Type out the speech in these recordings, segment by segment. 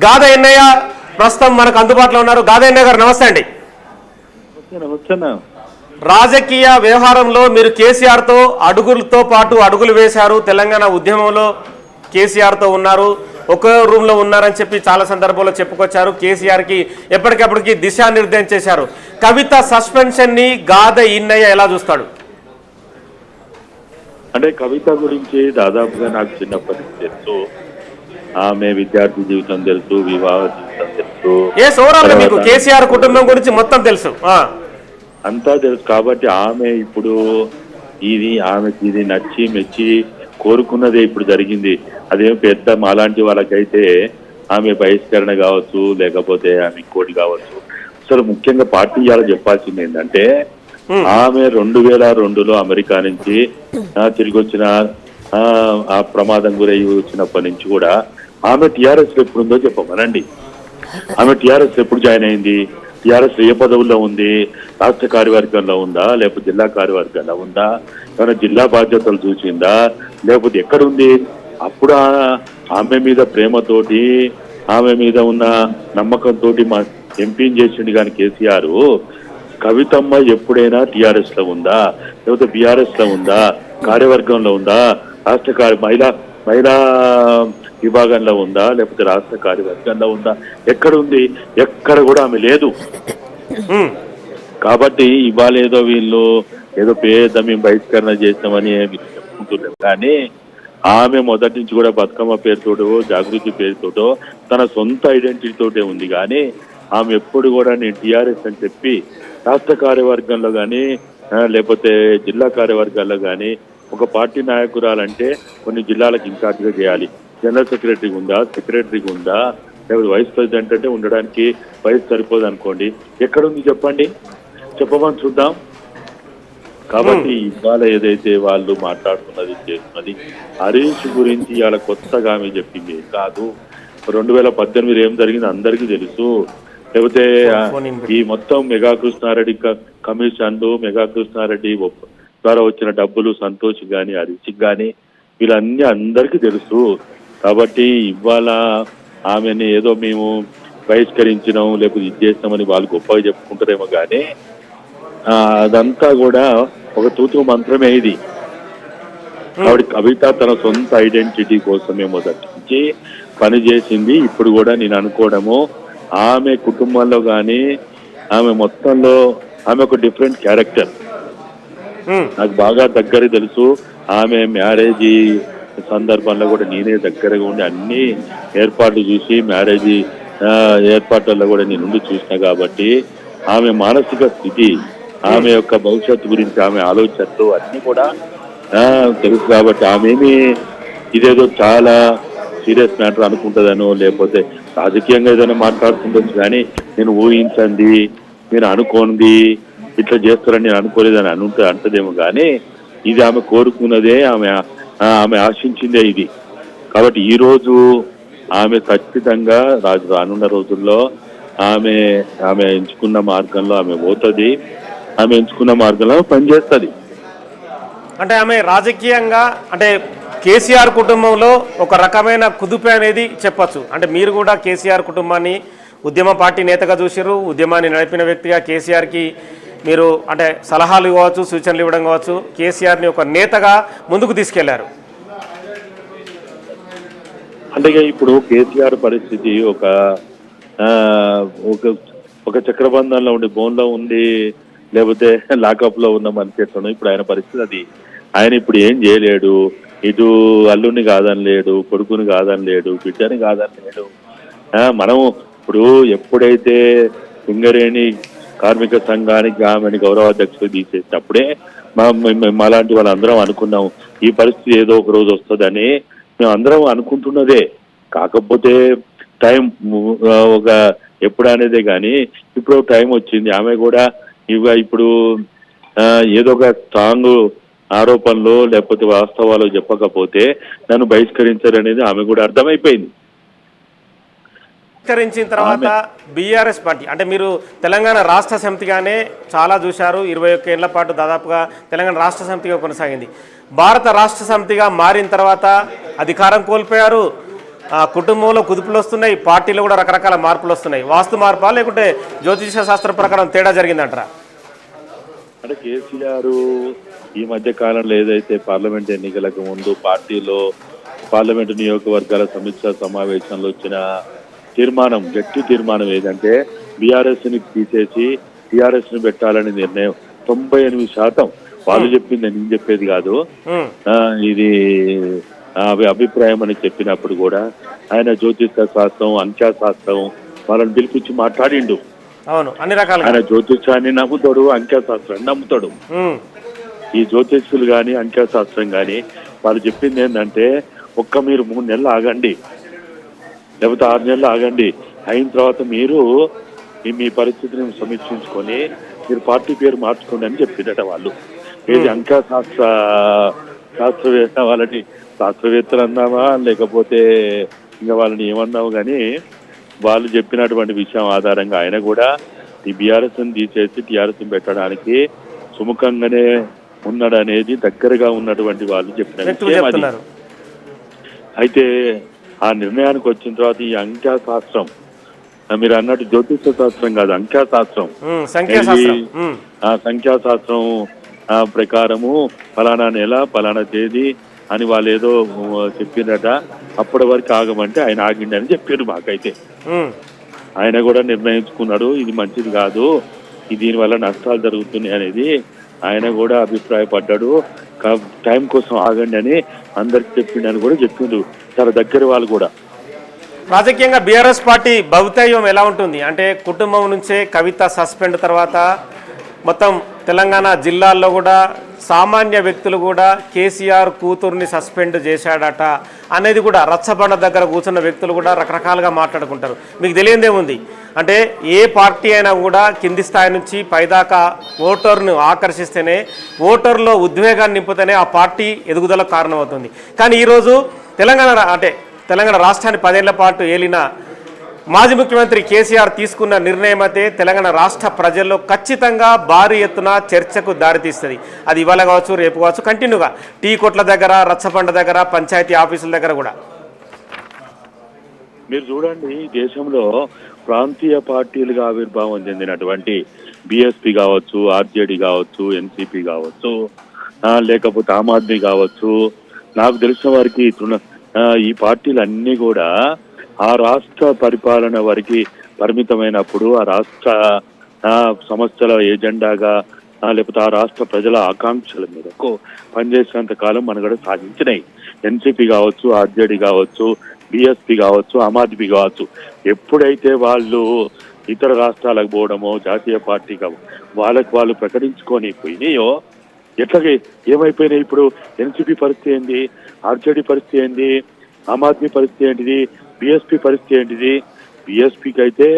గాదా ఎన్నయ్య ప్రస్తుతం మనకు అందుబాటులో ఉన్నారు. గాదా ఎన్నయ్య గారు నమస్తే అండి. రాజకీయ వ్యవహారంలో మీరు కేసీఆర్తో అడుగులతో పాటు అడుగులు వేశారు. తెలంగాణ ఉద్యమంలో కేసీఆర్తో ఉన్నారు, ఒక రూమ్లో ఉన్నారని చెప్పి చాలా సందర్భాల్లో చెప్పుకొచ్చారు. కేసీఆర్కి ఎప్పటికప్పటికి దిశానిర్దేశం చేశారు. కవిత సస్పెన్షన్ని గాదా ఇన్నయ్య ఎలా చూస్తాడు? అంటే కవిత గురించి దాదాపుగా నాకు చిన్నప్పటి నుంచి తెలుసు. ఆమె విద్యార్థి జీవితం తెలుసు, వివాహ జీవితం తెలుసు, మీకు కేసీఆర్ కుటుంబం గురించి మొత్తం తెలుసు, అంతా తెలుసు. కాబట్టి ఆమె ఇప్పుడు ఆమెకి ఇది నచ్చి మెచ్చి కోరుకున్నదే ఇప్పుడు జరిగింది. అదేం పెద్ద మాలాంటి వాళ్ళకైతే ఆమె బహిష్కరణ కావచ్చు, లేకపోతే ఆమె ఇంకోటి కావచ్చు. అసలు ముఖ్యంగా పార్టీ ఇవాళ చెప్పాల్సింది ఏంటంటే, ఆమె 2002లో అమెరికా నుంచి తిరిగి వచ్చిన ఆ ప్రమాదం గురై వచ్చినప్పటి నుంచి కూడా ఆమె టీఆర్ఎస్ ఎప్పుడుందో చెప్పమనండి. ఆమె టీఆర్ఎస్ ఎప్పుడు జాయిన్ అయింది, టీఆర్ఎస్ ఏ పదవుల్లో ఉంది, రాష్ట్ర కార్యవర్గంలో ఉందా, లేకపోతే జిల్లా కార్యవర్గంలో ఉందా, ఏమైనా జిల్లా బాధ్యతలు చూసిందా, లేకపోతే ఎక్కడుంది? అప్పుడు ఆమె మీద ప్రేమతోటి, ఆమె మీద ఉన్న నమ్మకంతో మా ఎంపీని చేసిండు. కానీ కేసీఆర్ కవితమ్మ ఎప్పుడైనా టీఆర్ఎస్ లో ఉందా, లేకపోతే బీఆర్ఎస్ లో ఉందా, కార్యవర్గంలో ఉందా, రాష్ట్ర మహిళా విభాగంలో ఉందా, లేకపోతే రాష్ట్ర కార్యవర్గంలో ఉందా? ఎక్కడుంది? ఎక్కడ కూడా ఆమె లేదు. కాబట్టి ఇవాళ ఏదో వీళ్ళు ఏదో పేద మేము బహిష్కరణ చేస్తామని చెప్పుకుంటున్నారు. కానీ ఆమె మొదటి నుంచి కూడా బతుకమ్మ పేరుతోటో, జాగృతి పేరుతోటో, తన సొంత ఐడెంటిటీతోటే ఉంది. కానీ ఆమె ఎప్పుడు కూడా నేను టీఆర్ఎస్ అని చెప్పి రాష్ట్ర కార్యవర్గంలో కానీ లేకపోతే జిల్లా కార్యవర్గాల్లో కానీ ఒక పార్టీ నాయకురాలంటే కొన్ని జిల్లాలకు ఇన్ఛార్జ్గా చేయాలి. జనరల్ సెక్రటరీగా ఉందా, సెక్రటరీగా ఉందా, లేకపోతే వైస్ ప్రెసిడెంట్ అంటే ఉండడానికి వయసు సరిపోదు అనుకోండి. ఎక్కడుంది చెప్పండి, చెప్పమని చూద్దాం. కాబట్టి ఇవాళ ఏదైతే వాళ్ళు మాట్లాడుతున్నది చేస్తున్నది హరీష్ గురించి ఇవాళ కొత్తగా ఆమె చెప్పింది కాదు. 2018 ఏం జరిగింది అందరికీ తెలుసు. లేకపోతే ఈ మొత్తం మెగా కృష్ణారెడ్డి కమిషన్లు, మెగా కృష్ణారెడ్డి ద్వారా వచ్చిన డబ్బులు సంతోష్ గాని హరీష్ గాని వీళ్ళన్నీ అందరికీ తెలుసు. కాబట్టి ఇవాళ ఆమెని ఏదో మేము బహిష్కరించినాం లేకపోతే ఇది చేస్తామని వాళ్ళు గొప్పగా చెప్పుకుంటారేమో కానీ అదంతా కూడా ఒక తూతు మంత్రమే ఇది. కాబట్టి కవిత తన సొంత ఐడెంటిటీ కోసమే మొదటి నుంచి పనిచేసింది. ఇప్పుడు కూడా నేను అనుకోవడము ఆమె కుటుంబంలో కానీ ఆమె మొత్తంలో ఆమె ఒక డిఫరెంట్ క్యారెక్టర్. నాకు బాగా దగ్గర తెలుసు. ఆమె మ్యారేజీ సందర్భంలో కూడా నేనే దగ్గరగా ఉండి అన్ని ఏర్పాట్లు చూసి మ్యారేజీ ఏర్పాట్లలో కూడా నేను చూసిన. కాబట్టి ఆమె మానసిక స్థితి, ఆమె యొక్క భవిష్యత్తు గురించి ఆమె ఆలోచనలు అన్ని కూడా తెలుసు. కాబట్టి ఆమెమి ఇదేదో చాలా సీరియస్ మ్యాటర్ అనుకుంటుందనో లేకపోతే రాజకీయంగా ఏదైనా మాట్లాడుతుండొచ్చు. కానీ నేను ఊహించండి, నేను అనుకోండి, ఇట్లా చేస్తారని నేను అనుకోలేదని అంటదేమో. కానీ ఇది ఆమె కోరుకున్నదే, ఆమె ఆశించిందే ఇది. కాబట్టి ఈ రోజు ఆమె ఖచ్చితంగా రానున్న రోజుల్లో ఆమె ఎంచుకున్న మార్గంలో ఆమె పోతుంది, ఆమె ఎంచుకున్న మార్గంలో పనిచేస్తుంది. అంటే ఆమె రాజకీయంగా అంటే కేసీఆర్ కుటుంబంలో ఒక రకమైన కుదుపు అనేది చెప్పచ్చు. అంటే మీరు కూడా కేసీఆర్ కుటుంబాన్ని ఉద్యమ పార్టీ నేతగా చూసారు, ఉద్యమాన్ని నడిపిన వ్యక్తిగా కేసీఆర్కి మీరు అంటే సలహాలు ఇవ్వచ్చు, సూచనలు ఇవ్వడం కావచ్చు, కేసీఆర్ని ఒక నేతగా ముందుకు తీసుకెళ్లారు. అంటే ఇప్పుడు కేసీఆర్ పరిస్థితి ఒక చక్రబంధంలో ఉండి బోన్లో ఉండి లేకపోతే లాకప్ లో ఉన్న మనిషి ఎట్లా ఇప్పుడు ఆయన పరిస్థితి అది. ఆయన ఇప్పుడు ఏం చేయలేడు. ఇటు అల్లుని కాదని లేడు, కొడుకుని కాదని లేడు, బిడ్డని కాదని లేడు. మనం ఇప్పుడు ఎప్పుడైతే సింగరేణి కార్మిక సంఘానికి ఆమెని గౌరవాధ్యక్షుడు తీసేసినప్పుడే మాలాంటి వాళ్ళందరం అనుకున్నాం ఈ పరిస్థితి ఏదో ఒక రోజు వస్తుందని. మేము అందరం అనుకుంటున్నదే. కాకపోతే టైం ఒక ఎప్పుడు అనేదే కానీ ఇప్పుడు టైం వచ్చింది. ఆమె కూడా ఇప్పుడు ఏదో ఒక స్ట్రాంగ్ ఆరోపణలు లేకపోతే వాస్తవాలు చెప్పకపోతే నన్ను బహిష్కరించారనేది ఆమె కూడా అర్థమైపోయింది. బహిష్కరించిన తర్వాత బీఆర్ఎస్ పార్టీ అంటే మీరు తెలంగాణ రాష్ట్ర సమితిగానే చాలా చూశారు. 21 ఏళ్ల పాటు దాదాపుగా తెలంగాణ రాష్ట్ర సమితిగా కొనసాగింది. భారత రాష్ట్ర సమితిగా మారిన తర్వాత అధికారం కోల్పోయారు. కుటుంబంలో కుదుపులు వస్తున్నాయి, పార్టీలో కూడా రకరకాల మార్పులు వస్తున్నాయి. వాస్తు మార్పా లేకుంటే జ్యోతిష శాస్త్ర ప్రకారం తేడా జరిగిందంటారా? అంటే కేసీఆర్ ఈ మధ్య కాలంలో ఏదైతే పార్లమెంట్ ఎన్నికలకు ముందు పార్టీలో పార్లమెంటు నియోజకవర్గాల సమీక్ష సమావేశంలో వచ్చిన తీర్మానం, గట్టి తీర్మానం ఏదంటే బీఆర్ఎస్ ని తీసేసి టీఆర్ఎస్ ని పెట్టాలని నిర్ణయం 98% వాళ్ళు చెప్పింది, నేను చెప్పేది కాదు, ఇది అభిప్రాయం అని చెప్పినప్పుడు కూడా ఆయన జ్యోతిష శాస్త్రం, అంఖ్యాశాస్త్రం వాళ్ళని పిలిపించి మాట్లాడిండు. అవును, అన్ని రకాల ఆయన జ్యోతిషాన్ని నమ్ముతాడు, అంఖ్యాశాస్త్రాన్ని నమ్ముతాడు. ఈ జ్యోతిష్యులు కానీ అంఖ్యాశాస్త్రం కానీ వాళ్ళు చెప్పింది ఏంటంటే మీరు 3 నెలలు ఆగండి, లేకపోతే 6 నెలలు ఆగండి, అయిన తర్వాత మీరు మీ పరిస్థితిని సమీక్షించుకొని మీరు పార్టీ పేరు మార్చుకోండి అని చెప్పిందట వాళ్ళు. ఏది శాస్త్రవేత్త వాళ్ళని శాస్త్రవేత్తలు అన్నామా లేకపోతే ఇంకా వాళ్ళని ఏమన్నాము, కానీ వాళ్ళు చెప్పినటువంటి విషయం ఆధారంగా ఆయన కూడా ఈ బీఆర్ఎస్ ని తీసేసి టీఆర్ఎస్ పెట్టడానికి సుముఖంగానే ఉన్నాడు అనేది దగ్గరగా ఉన్నటువంటి వాళ్ళు చెప్పిన విషయం అది. అయితే ఆ నిర్ణయానికి వచ్చిన తర్వాత ఈ అంఖ్యాశాస్త్రం, మీరు అన్నట్టు జ్యోతిష శాస్త్రం కాదు, అంఖ్యాశాస్త్రం, ఆ సంఖ్యాశాస్త్రం ప్రకారము ఫలానా నెల ఫలానా తేదీ అని వాళ్ళు ఏదో చెప్పిందట. అప్పటి వరకు ఆగమంటే ఆయన ఆగిండని చెప్పారు మాకైతే. ఆయన కూడా నిర్ణయించుకున్నాడు ఇది మంచిది కాదు, దీనివల్ల నష్టాలు జరుగుతున్నాయి అనేది ఆయన కూడా అభిప్రాయపడ్డాడు. టైం కోసం ఆగండి అని అందరికి చెప్పిండని కూడా చెప్పిండు చాలా దగ్గర వాళ్ళు కూడా. రాజకీయంగా బీఆర్ఎస్ పార్టీ భవితవ్యం ఎలా ఉంటుంది అంటే కుటుంబం నుంచే కవిత సస్పెండ్ తర్వాత మొత్తం తెలంగాణ జిల్లాల్లో కూడా సామాన్య వ్యక్తులు కూడా కేసీఆర్ కూతుర్ని సస్పెండ్ చేశాడట అనేది కూడా రచ్చబండ దగ్గర కూర్చున్న వ్యక్తులు కూడా రకరకాలుగా మాట్లాడుకుంటారు. మీకు తెలియదేముంది అంటే ఏ పార్టీ అయినా కూడా కింది స్థాయి నుంచి పైదాకా ఓటర్ను ఆకర్షిస్తేనే, ఓటర్లో ఉద్వేగాన్ని నింపితేనే ఆ పార్టీ ఎదుగుదలకు కారణమవుతుంది. కానీ ఈరోజు తెలంగాణ రాష్ట్రాన్ని 10 ఏళ్ల పాటు ఏలిన మాజీ ముఖ్యమంత్రి కేసీఆర్ తీసుకున్న నిర్ణయం అయితే తెలంగాణ రాష్ట్ర ప్రజల్లో ఖచ్చితంగా భారీ ఎత్తున చర్చకు దారితీస్తుంది. అది ఇవాళ కావచ్చు, రేపు కావచ్చు, కంటిన్యూగా టీ కొట్ల దగ్గర, రచ్చబండ దగ్గర, పంచాయతీ ఆఫీసుల దగ్గర కూడా. మీరు చూడండి, దేశంలో ప్రాంతీయ పార్టీలుగా ఆవిర్భావం చెందినటువంటి బీఎస్పీ కావచ్చు, ఆర్జేడీ కావచ్చు, ఎన్సీపీ కావచ్చు, లేకపోతే ఆమ్ ఆద్మీ కావచ్చు, నాకు తెలిసిన వారికి ఈ పార్టీలన్నీ కూడా ఆ రాష్ట్ర పరిపాలన వరకు పరిమితమైనప్పుడు ఆ రాష్ట్ర సమస్యల ఏజెండాగా లేకపోతే ఆ రాష్ట్ర ప్రజల ఆకాంక్షల మేరకు పనిచేసినంత కాలం మనగడ సాధించినాయి. ఎన్సీపీ కావచ్చు, ఆర్జేడీ కావచ్చు, బీఎస్పీ కావచ్చు, ఆమ్ ఆద్మీ కావచ్చు. ఎప్పుడైతే వాళ్ళు ఇతర రాష్ట్రాలకు పోవడమో జాతీయ పార్టీగా వాళ్ళు ప్రకటించుకొని పోయినాయో, ఎట్లాగే ఏమైపోయినాయి ఇప్పుడు ఎన్సీపీ పరిస్థితి ఏంది, ఆర్జేడీ పరిస్థితి ఏంది, ఆమ్ ఆద్మీ పరిస్థితి ఏంటిది, బీఎస్పీ పరిస్థితి ఏంటిది. బీఎస్పీకి అయితే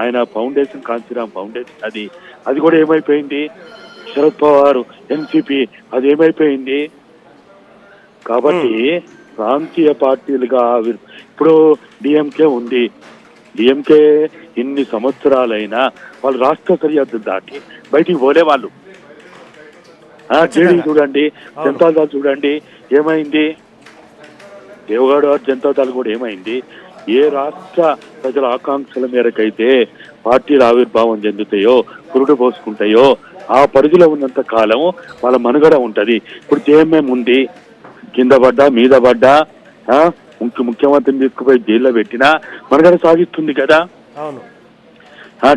ఆయన ఫౌండేషన్, కాంచీరామ్ ఫౌండేషన్, అది కూడా ఏమైపోయింది. శరద్ పవార్ ఎన్సీపీ అది ఏమైపోయింది. కాబట్టి ప్రాంతీయ పార్టీలుగా ఇప్పుడు డిఎంకే ఉంది. డిఎంకే ఇన్ని సంవత్సరాలైనా వాళ్ళు రాష్ట్ర సరిహద్దు దాటి బయటికి పోలే వాళ్ళు. జేడీ చూడండి, జనతాదళ్ చూడండి ఏమైంది, దేవగౌడ జనతాదళ్ కూడా ఏమైంది. ఏ రాష్ట్ర ప్రజల ఆకాంక్షల మేరకైతే పార్టీలు ఆవిర్భావం చెందుతాయో, పురుడు పోసుకుంటాయో, ఆ పరిధిలో ఉన్నంత కాలం వాళ్ళ మనుగడ ఉంటది. ఇప్పుడు జేఎంఎం ఉంది, కింద పడ్డా మీద పడ్డా ముఖ్యమంత్రిని తీసుకుపోయి జైల్లో పెట్టినా మనుగడ సాగిస్తుంది కదా.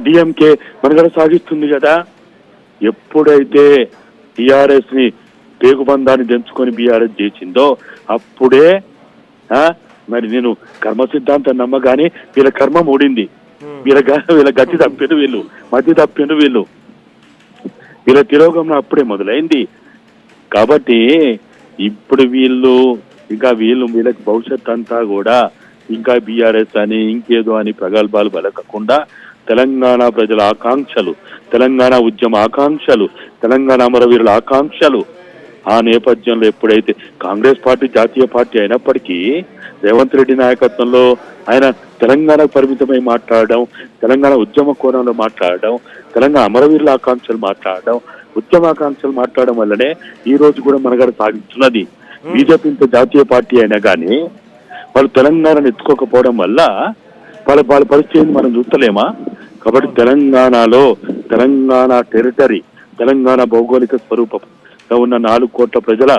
డిఎంకే మనుగడ సాగిస్తుంది కదా. ఎప్పుడైతే టిఆర్ఎస్ ని పేగుబంధాన్ని తెంచుకొని బీఆర్ఎస్ చేసిందో అప్పుడే మరి నేను కర్మ సిద్ధాంతం నమ్మగానే వీళ్ళ కర్మ మూడింది. వీళ్ళ గతి తప్పిన వీళ్ళు, మధ్య తప్పిన వీళ్ళు, వీళ్ళ తిరోగమనం అప్పుడే మొదలైంది. కాబట్టి ఇప్పుడు వీళ్ళకి భవిష్యత్ అంతా కూడా ఇంకా బీఆర్ఎస్ అని ఇంకేదో అని ప్రగల్భాలు పలకకుండా తెలంగాణ ప్రజల ఆకాంక్షలు, తెలంగాణ ఉద్యమ ఆకాంక్షలు, తెలంగాణ అమరవీరుల ఆకాంక్షలు, ఆ నేపథ్యంలో ఎప్పుడైతే కాంగ్రెస్ పార్టీ జాతీయ పార్టీ అయినప్పటికీ రేవంత్ రెడ్డి నాయకత్వంలో ఆయన తెలంగాణకు పరిమితమై మాట్లాడడం, తెలంగాణ ఉద్యమ కోణంలో మాట్లాడడం, తెలంగాణ అమరవీరుల ఆకాంక్షలు మాట్లాడడం, ఉద్యమాకాంక్షలు మాట్లాడడం వల్లనే ఈ రోజు కూడా మనగడ సాగిస్తున్నది. బీజేపీ ఇంత జాతీయ పార్టీ అయినా కానీ వాళ్ళు తెలంగాణను ఎత్తుకోకపోవడం వల్ల వాళ్ళ పరిస్థితి మనం చూస్తలేమా? కాబట్టి తెలంగాణలో తెలంగాణ టెరిటరీ, తెలంగాణ భౌగోళిక స్వరూపంగా ఉన్న 4 కోట్ల ప్రజల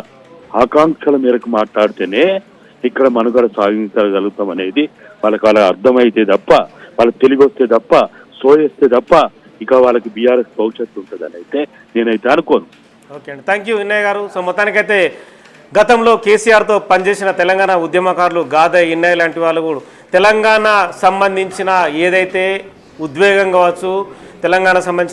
ఆకాంక్షల మేరకు మాట్లాడితేనే ఇక్కడ మనుగడ సాగించగలుగుతాం అనేది వాళ్ళకి అర్థమైతే తప్ప, వాళ్ళకి తెలివి వస్తే తప్ప, సోయేస్తే తప్ప ఇక వాళ్ళకి బీఆర్ఎస్ భవిష్యత్తు ఉంటుందని అయితే నేనైతే అనుకోను. ఓకే అండి, థ్యాంక్ యూ వినయ్ గారు. సో మొత్తానికైతే గతంలో కేసీఆర్తో పనిచేసిన తెలంగాణ ఉద్యమకారులు గాద ఇన్నయ్య లాంటి వాళ్ళు కూడా తెలంగాణ సంబంధించిన ఏదైతే ఉద్వేగం కావచ్చు, తెలంగాణ సంబంధించిన